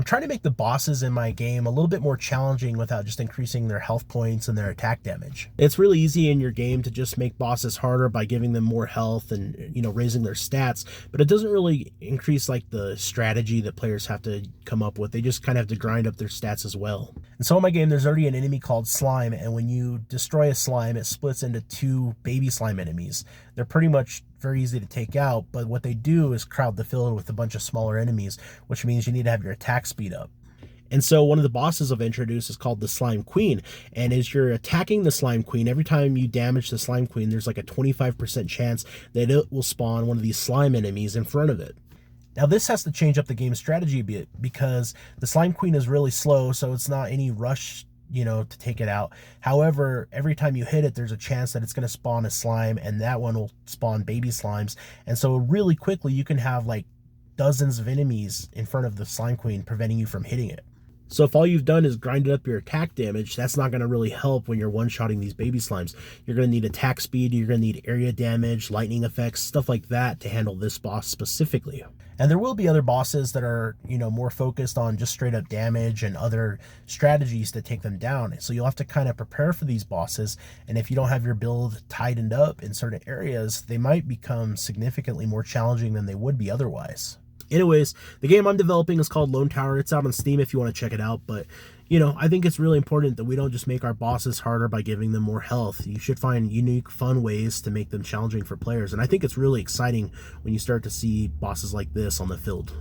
trying to make the bosses in my game a little bit more challenging without just increasing their health points and their attack damage. It's really easy in your game to just make bosses harder by giving them more health and, raising their stats, but it doesn't really increase like the strategy that players have to come up with. They just kind of have to grind up their stats as well. And so in my game, there's already an enemy called Slime, and when you destroy a slime, it splits into 2 baby slime enemies. They're pretty much very easy to take out, but what they do is crowd the field with a bunch of smaller enemies, which means you need to have your attack speed up. And so one of the bosses I've introduced is called the Slime Queen. And as you're attacking the Slime Queen, every time you damage the Slime Queen, there's like a 25% chance that it will spawn one of these slime enemies in front of it. Now this has to change up the game strategy a bit because the Slime Queen is really slow, so it's not any rush to take it out. However, every time you hit it, there's a chance that it's going to spawn a slime, and that one will spawn baby slimes. And so really quickly, you can have like dozens of enemies in front of the Slime Queen preventing you from hitting it. So if all you've done is grinded up your attack damage, that's not going to really help when you're one-shotting these baby slimes. You're going to need attack speed, you're going to need area damage, lightning effects, stuff like that to handle this boss specifically. And there will be other bosses that are, more focused on just straight up damage and other strategies to take them down. So you'll have to kind of prepare for these bosses. And if you don't have your build tightened up in certain areas, they might become significantly more challenging than they would be otherwise. Anyways, the game I'm developing is called Lone Tower. It's out on Steam if you want to check it out. But, I think it's really important that we don't just make our bosses harder by giving them more health. You should find unique, fun ways to make them challenging for players. And I think it's really exciting when you start to see bosses like this on the field.